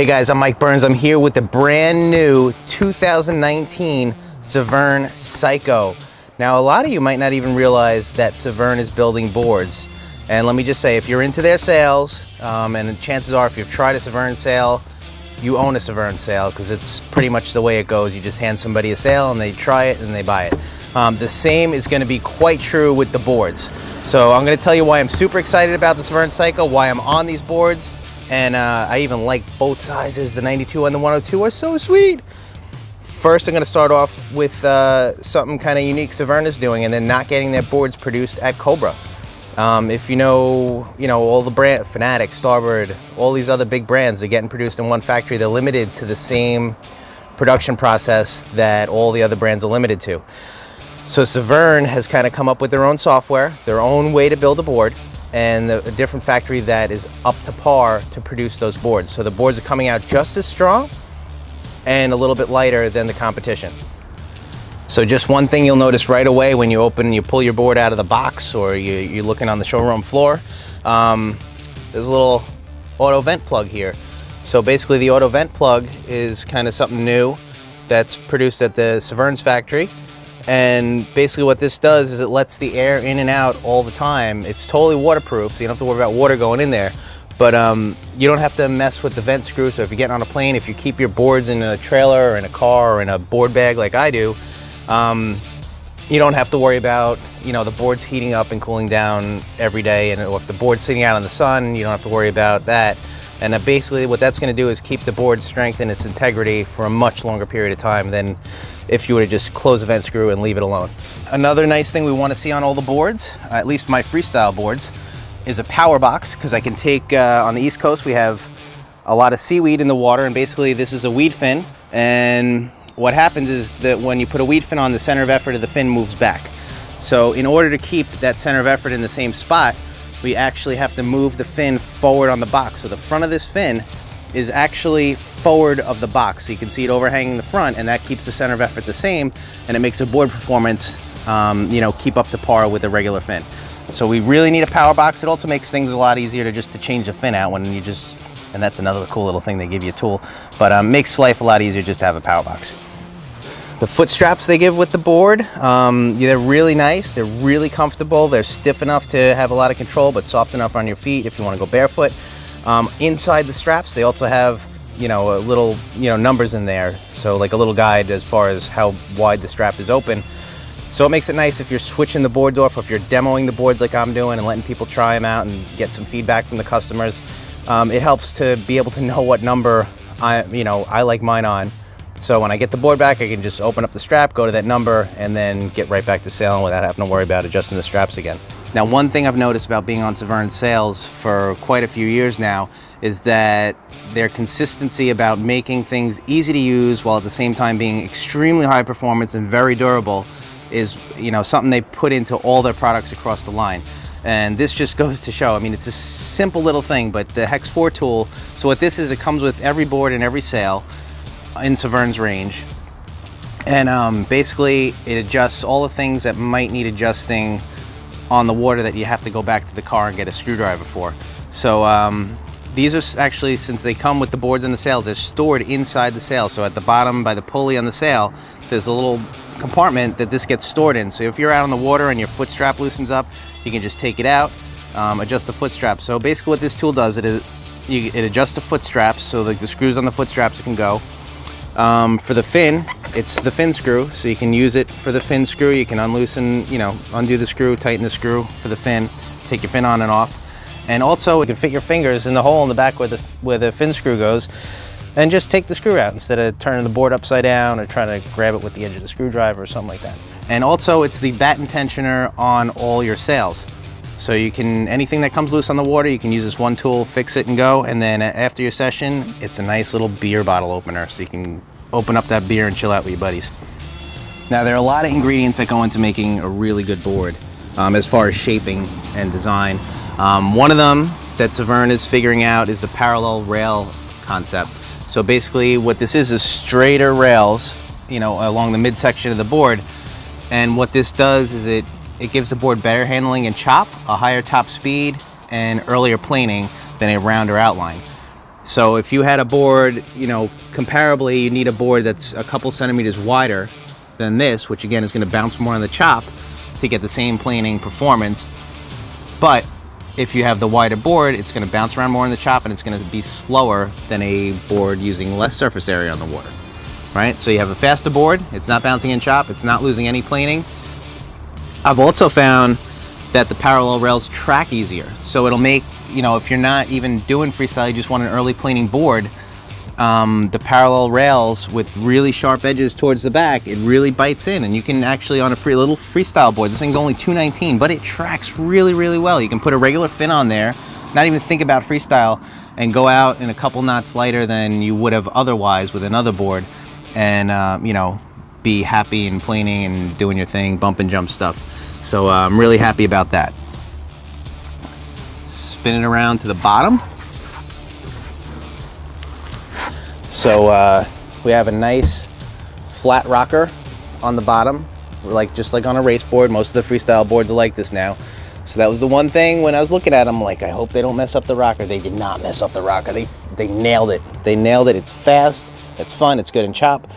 Hey guys, I'm Mike Burns. I'm here with the brand new 2019 Severne Psycho. Now, a lot of you might not even realize that Severne is building boards. And let me just say, if you're into their sales, and chances are if you've tried a Severne sail, you own a Severne sail, because it's pretty much the way it goes. You just hand somebody a sail and they try it and they buy it. The same is going to be quite true with the boards. So I'm going to tell you why I'm super excited about the Severne Psycho, why I'm on these boards, and I even like both sizes. The 92 and the 102 are so sweet. First, I'm going to start off with something kind of unique Severne is doing, and they're not getting their boards produced at Cobra. If you know all the brand, Fanatic, Starboard, all these other big brands, they're getting produced in one factory. They're limited to the same production process that all the other brands are limited to. So Severne has kind of come up with their own software, their own way to build a board, and a different factory that is up to par to produce those boards. So the boards are coming out just as strong and a little bit lighter than the competition. So just one thing you'll notice right away when you pull your board out of the box, or you're looking on the showroom floor, there's a little auto vent plug here. So basically the auto vent plug is kind of something new that's produced at the Severne's factory. And basically what this does is it lets the air in and out all the time. It's totally waterproof, so you don't have to worry about water going in there. But you don't have to mess with the vent screw. So if you're getting on a plane, if you keep your boards in a trailer or in a car or in a board bag like I do, you don't have to worry about the boards heating up and cooling down every day. Or if the board's sitting out in the sun, you don't have to worry about that. And basically what that's going to do is keep the board's strength and its integrity for a much longer period of time than if you were to just close the vent screw and leave it alone. Another nice thing we want to see on all the boards, at least my freestyle boards, is a power box, because I can take, on the East Coast we have a lot of seaweed in the water, and basically this is a weed fin, and what happens is that when you put a weed fin on, the center of effort of the fin moves back. So in order to keep that center of effort in the same spot, we actually have to move the fin forward on the box. So the front of this fin is actually forward of the box. So you can see it overhanging the front, and that keeps the center of effort the same, and it makes the board performance keep up to par with a regular fin. So we really need a power box. It also makes things a lot easier to change the fin out when you just, and that's another cool little thing, they give you a tool, but makes life a lot easier just to have a power box. The foot straps they give with the board, they're really nice, they're really comfortable, they're stiff enough to have a lot of control, but soft enough on your feet if you want to go barefoot. Inside the straps, they also have, a little, numbers in there, so like a little guide as far as how wide the strap is open. So it makes it nice if you're switching the boards off, or if you're demoing the boards like I'm doing and letting people try them out and get some feedback from the customers. It helps to be able to know what number I like mine on. So when I get the board back, I can just open up the strap, go to that number, and then get right back to sailing without having to worry about adjusting the straps again. Now, one thing I've noticed about being on Severne sails for quite a few years now is that their consistency about making things easy to use while at the same time being extremely high performance and very durable is something they put into all their products across the line. And this just goes to show. I mean, it's a simple little thing, but the Hex 4 tool, so what this is, it comes with every board and every sail in Severne's range, and basically it adjusts all the things that might need adjusting on the water that you have to go back to the car and get a screwdriver for. So these are actually, since they come with the boards and the sails, they're stored inside the sail. So at the bottom by the pulley on the sail, there's a little compartment that this gets stored in. So if you're out on the water and your foot strap loosens up, you can just take it out, adjust the foot strap. So basically what this tool does, it adjusts the foot straps, so like the screws on the foot straps, it can go. For the fin, it's the fin screw, so you can use it for the fin screw. You can undo the screw, tighten the screw for the fin, take your fin on and off. And also you can fit your fingers in the hole in the back where the fin screw goes, and just take the screw out instead of turning the board upside down or trying to grab it with the edge of the screwdriver or something like that. And also it's the batten tensioner on all your sails. So you can, anything that comes loose on the water, you can use this one tool, fix it and go, and then after your session, it's a nice little beer bottle opener, so you can open up that beer and chill out with your buddies. Now, there are a lot of ingredients that go into making a really good board, as far as shaping and design. One of them that Severne is figuring out is the parallel rail concept. So basically what this is straighter rails, along the midsection of the board, and what this does is it gives the board better handling and chop, a higher top speed, and earlier planing than a rounder outline. So if you had a board, comparably, you need a board that's a couple centimeters wider than this, which again is going to bounce more on the chop to get the same planing performance. But if you have the wider board, it's going to bounce around more in the chop, and it's going to be slower than a board using less surface area on the water, right? So you have a faster board, it's not bouncing in chop, it's not losing any planing. I've also found that the parallel rails track easier. So it'll make, if you're not even doing freestyle, you just want an early planing board, the parallel rails with really sharp edges towards the back, it really bites in, and you can actually, on a little freestyle board, this thing's only $219, but it tracks really, really well. You can put a regular fin on there, not even think about freestyle, and go out in a couple knots lighter than you would have otherwise with another board, and be happy and planing and doing your thing, bump and jump stuff. So I'm really happy about that. Spin it around to the bottom. So we have a nice flat rocker on the bottom, just like on a race board. Most of the freestyle boards are like this now. So that was the one thing when I was looking at them, I hope they don't mess up the rocker. They did not mess up the rocker. They nailed it. They nailed it. It's fast, it's fun, it's good in chop.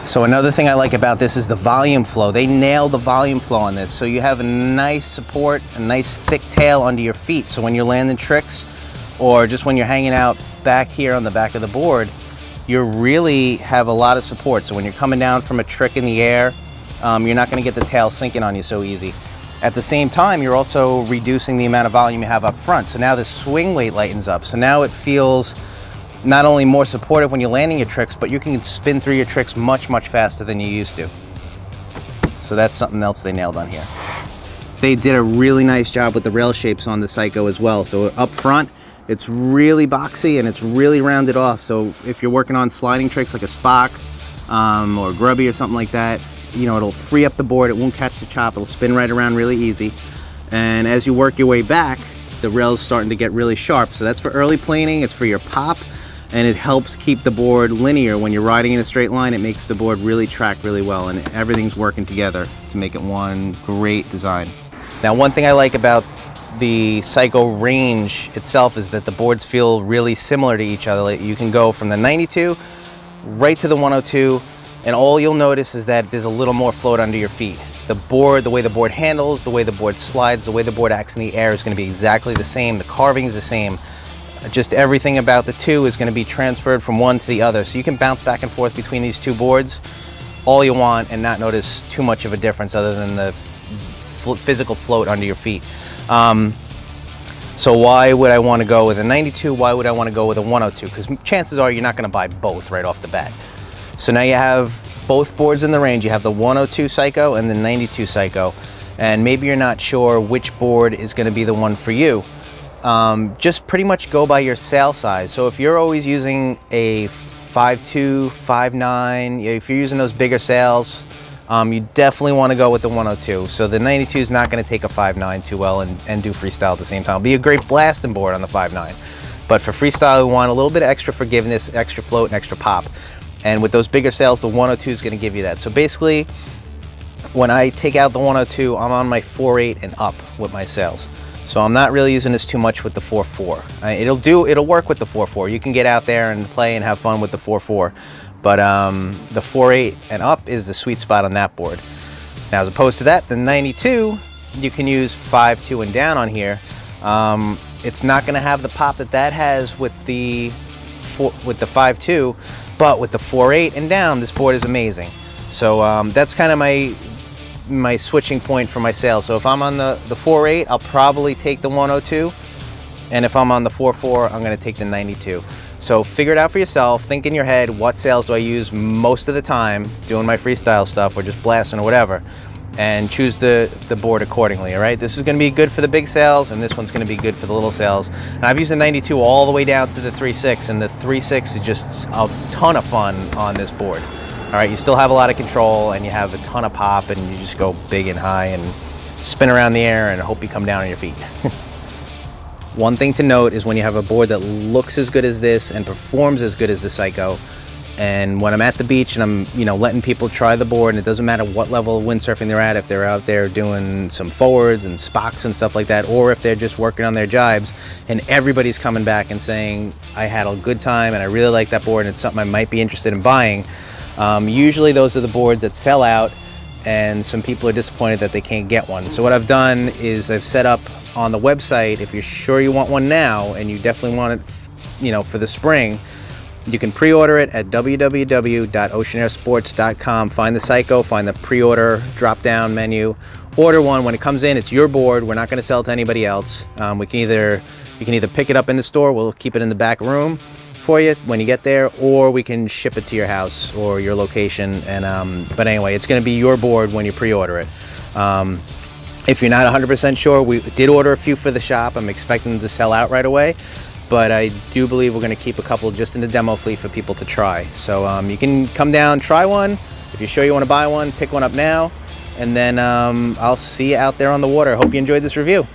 So another thing I like about this is the volume flow. They nailed the volume flow on this. So you have a nice support, a nice thick tail under your feet. So when you're landing tricks, or just when you're hanging out back here on the back of the board, you really have a lot of support. So when you're coming down from a trick in the air, you're not going to get the tail sinking on you so easy. At the same time, you're also reducing the amount of volume you have up front. So now the swing weight lightens up. So now it feels not only more supportive when you're landing your tricks, but you can spin through your tricks much, much faster than you used to. So that's something else they nailed on here. They did a really nice job with the rail shapes on the Psycho as well. So up front, it's really boxy and it's really rounded off. So if you're working on sliding tricks like a Spock or Grubby or something like that, it'll free up the board, it won't catch the chop, it'll spin right around really easy. And as you work your way back, the rail's starting to get really sharp. So that's for early planing, it's for your pop, and it helps keep the board linear. When you're riding in a straight line, it makes the board really track really well, and everything's working together to make it one great design. Now, one thing I like about the Psycho range itself is that the boards feel really similar to each other. You can go from the 92 right to the 102, and all you'll notice is that there's a little more float under your feet. The board, the way the board handles, the way the board slides, the way the board acts in the air is going to be exactly the same. The carving is the same. Just everything about the two is going to be transferred from one to the other. So you can bounce back and forth between these two boards all you want and not notice too much of a difference other than the physical float under your feet. So why would I want to go with a 92? Why would I want to go with a 102? Because chances are you're not going to buy both right off the bat. So now you have both boards in the range. You have the 102 Psycho and the 92 Psycho. And maybe you're not sure which board is going to be the one for you. Just pretty much go by your sail size. So if you're always using a 5.2, 5.9, if you're using those bigger sails, you definitely want to go with the 102. So the 92 is not going to take a 5.9 too well and do freestyle at the same time. It'll be a great blasting board on the 5.9. But for freestyle, we want a little bit of extra forgiveness, extra float, and extra pop. And with those bigger sails, the 102 is going to give you that. So basically, when I take out the 102, I'm on my 4.8 and up with my sails. So I'm not really using this too much with the 4.4. It'll work with the 4.4. You can get out there and play and have fun with the 4.4. But the 4.8 and up is the sweet spot on that board. Now, as opposed to that, the 92, you can use 5.2 and down on here. It's not going to have the pop that has with the 5.2, but with the 4.8 and down, this board is amazing. So that's kind of my switching point for my sail. So if I'm on the 4.8, I'll probably take the 102, and if I'm on the 4.4, I'm going to take the 92. So figure it out for yourself. Think in your head, what sails do I use most of the time doing my freestyle stuff or just blasting or whatever, and choose the board accordingly. All right, this is going to be good for the big sails, and this one's going to be good for the little sails. And I've used the 92 all the way down to the 3.6, and the 3.6 is just a ton of fun on this board. All right, you still have a lot of control, and you have a ton of pop, and you just go big and high and spin around the air and hope you come down on your feet. One thing to note is when you have a board that looks as good as this and performs as good as the Psycho, And when I'm at the beach and I'm, letting people try the board, and it doesn't matter what level of windsurfing they're at, if they're out there doing some forwards and spocks and stuff like that, or if they're just working on their jibes, and everybody's coming back and saying, I had a good time and I really like that board and it's something I might be interested in buying. Usually those are the boards that sell out, and some people are disappointed that they can't get one. So what I've done is I've set up on the website, if you're sure you want one now and you definitely want it, for the spring, you can pre-order it at www.oceanairsports.com. Find the Psycho, find the pre-order drop-down menu, order one. When it comes in, it's your board. We're not going to sell it to anybody else. You can either pick it up in the store. We'll keep it in the back room for you when you get there, or we can ship it to your house or your location. And but anyway, it's going to be your board when you pre-order it. If you're not 100% sure, we did order a few for the shop. I'm expecting them to sell out right away. But I do believe we're going to keep a couple just in the demo fleet for people to try. So you can come down, try one. If you're sure you want to buy one, pick one up now. And then I'll see you out there on the water. Hope you enjoyed this review.